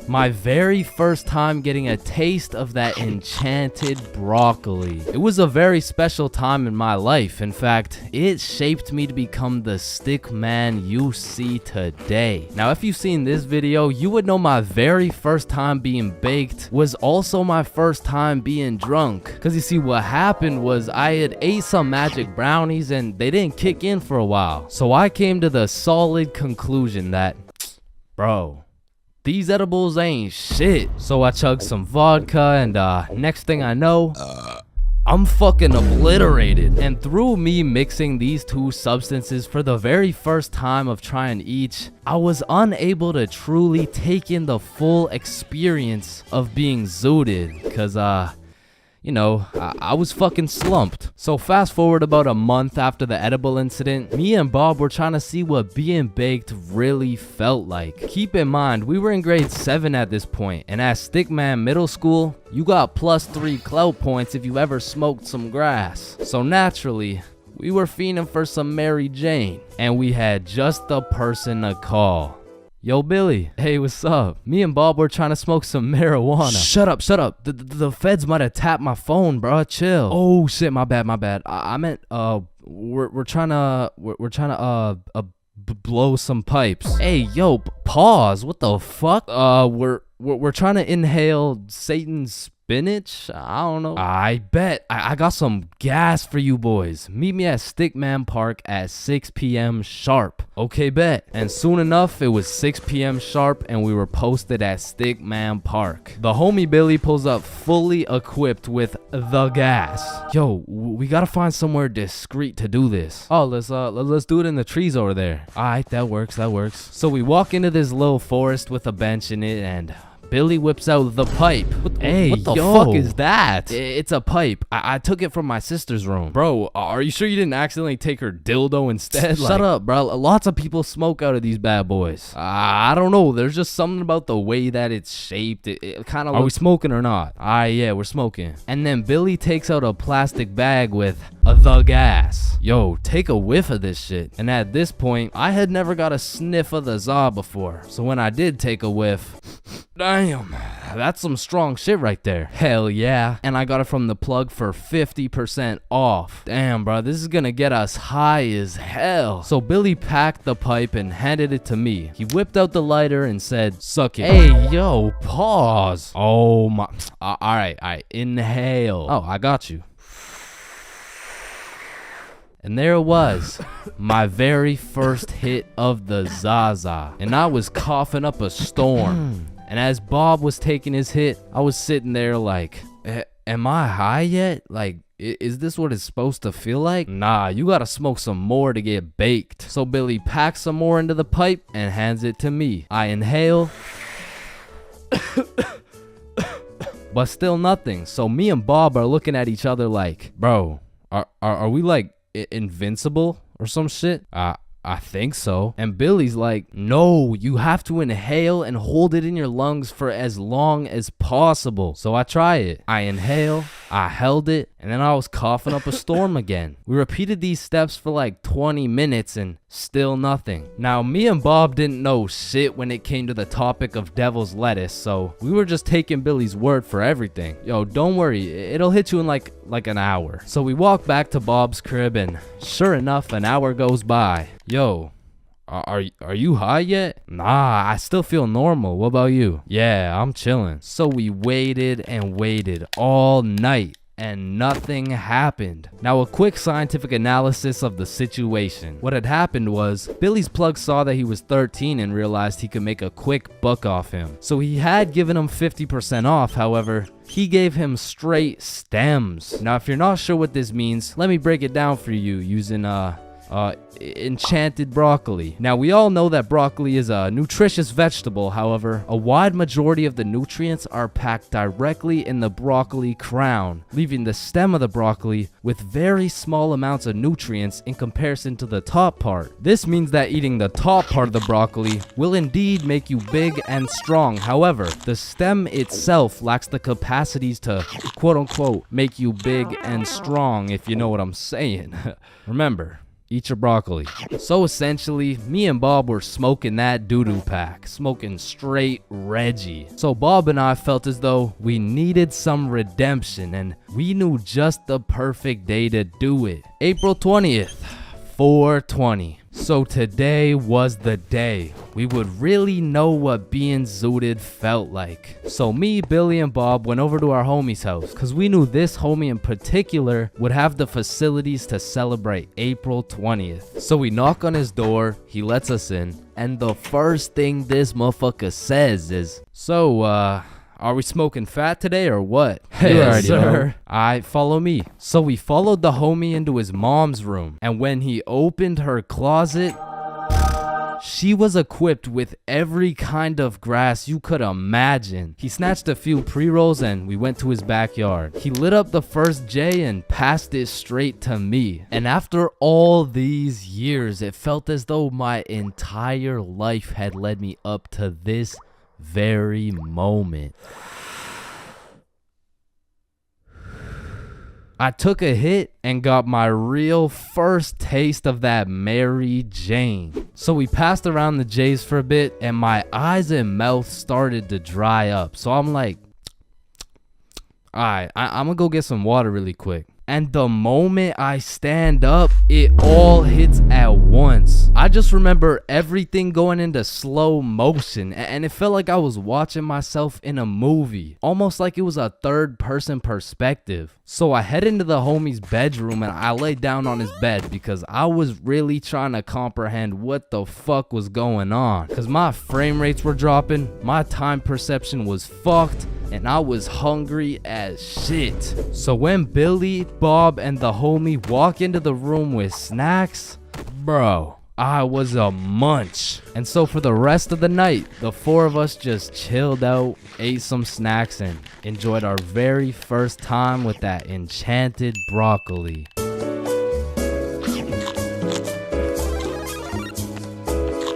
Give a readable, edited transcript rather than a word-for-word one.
My very first time getting a taste of that enchanted broccoli. It was a very special time in my life. In fact, it shaped me to become the stick man you see today. Now, if you've seen this video, you would know my very first time being baked was also my first time being drunk. Because you see, what happened was I had ate some magic brownies and they didn't kick in for a while. So I came to the solid conclusion that, bro, these edibles ain't shit. So I chugged some vodka and next thing I know, I'm fucking obliterated. And through me mixing these two substances for the very first time of trying each, I was unable to truly take in the full experience of being zooted. Cause you know, I was fucking slumped. So fast forward about a month after the edible incident, me and Bob were trying to see what being baked really felt like. Keep in mind, we were in grade 7 at this point, and at Stickman Middle School, you got +3 clout points if you ever smoked some grass. So naturally, we were fiending for some Mary Jane, and we had just the person to call. Yo, Billy. Hey, what's up? Me and Bob were trying to smoke some marijuana. Shut up, shut up. The feds might have tapped my phone, bro. Chill. Oh shit, my bad. I meant we're trying to blow some pipes. Hey, yo, pause. What the fuck? We're trying to inhale Satan's spinach? I don't know. I bet. I got some gas for you boys. Meet me at Stickman Park at 6 p.m. sharp. Okay, bet. And soon enough, it was 6 p.m. sharp and we were posted at Stickman Park. The homie Billy pulls up fully equipped with the gas. Yo, we gotta find somewhere discreet to do this. Oh, let's do it in the trees over there. Alright, that works. So we walk into this little forest with a bench in it and Billy whips out the pipe. What the fuck is that? It's a pipe. I took it from my sister's room. Bro, are you sure you didn't accidentally take her dildo instead? Shut up, bro. Lots of people smoke out of these bad boys. I don't know. There's just something about the way that it's shaped. It kind of. Are we smoking or not? Yeah, we're smoking. And then Billy takes out a plastic bag with the gas. Yo, take a whiff of this shit. And at this point, I had never got a sniff of the za before. So when I did take a whiff, damn, that's some strong shit right there. Hell yeah. And I got it from the plug for 50% off. Damn, bro, this is gonna get us high as hell. So Billy packed the pipe and handed it to me. He whipped out the lighter and said, suck it. Hey, yo, pause. Oh my. All right. Inhale. Oh, I got you. And there it was, my very first hit of the Zaza. And I was coughing up a storm. And as Bob was taking his hit, I was sitting there like, am I high yet? Like, is this what it's supposed to feel like? Nah, you gotta smoke some more to get baked. So Billy packs some more into the pipe and hands it to me. I inhale. But still nothing. So me and Bob are looking at each other like, bro, are we like invincible or some shit? I think so. And Billy's like, no, you have to inhale and hold it in your lungs for as long as possible. So I try it. I inhale, I held it, and then I was coughing up a storm again. We repeated these steps for like 20 minutes and still nothing. Now, me and Bob didn't know shit when it came to the topic of devil's lettuce, so we were just taking Billy's word for everything. Yo, don't worry, it'll hit you in like an hour. So we walk back to Bob's crib and sure enough, an hour goes by. Yo, are you high yet? Nah, I still feel normal. What about you? Yeah, I'm chilling. So we waited and waited all night and nothing happened. Now, a quick scientific analysis of the situation. What had happened was Billy's plug saw that he was 13 and realized he could make a quick buck off him. So he had given him 50% off. However, he gave him straight stems. Now, if you're not sure what this means, let me break it down for you using enchanted broccoli. Now, we all know that broccoli is a nutritious vegetable. However, a wide majority of the nutrients are packed directly in the broccoli crown, leaving the stem of the broccoli with very small amounts of nutrients in comparison to the top part. This means that eating the top part of the broccoli will indeed make you big and strong. However, the stem itself lacks the capacities to quote unquote make you big and strong, if you know what I'm saying. Remember, Eat your broccoli. So essentially, me and Bob were smoking that doo-doo pack, smoking straight Reggie. So Bob and I felt as though we needed some redemption, and we knew just the perfect day to do it. April 20th, 420. So today was the day we would really know what being zooted felt like. So me, Billy, and Bob went over to our homie's house because we knew this homie in particular would have the facilities to celebrate April 20th. So we knock on his door, he lets us in, and the first thing this motherfucker says is, "So, are we smoking fat today or what?" Hey, sir. Alright, follow me. So we followed the homie into his mom's room, and when he opened her closet, she was equipped with every kind of grass you could imagine. He snatched a few pre-rolls and we went to his backyard. He lit up the first J and passed it straight to me. And after all these years, it felt as though my entire life had led me up to this very moment. I took a hit and got my real first taste of that Mary Jane. So we passed around the J's for a bit and my eyes and mouth started to dry up. So I'm like, alright, I'm gonna go get some water really quick. And the moment I stand up, it all hits at once. I just remember everything going into slow motion, and it felt like I was watching myself in a movie, almost like it was a third-person perspective. So I head into the homie's bedroom and I lay down on his bed because I was really trying to comprehend what the fuck was going on. Because my frame rates were dropping, my time perception was fucked, and I was hungry as shit. So when Billy, Bob, and the homie walk into the room with snacks, bro, I was a munch. And so for the rest of the night, the four of us just chilled out, ate some snacks, and enjoyed our very first time with that enchanted broccoli.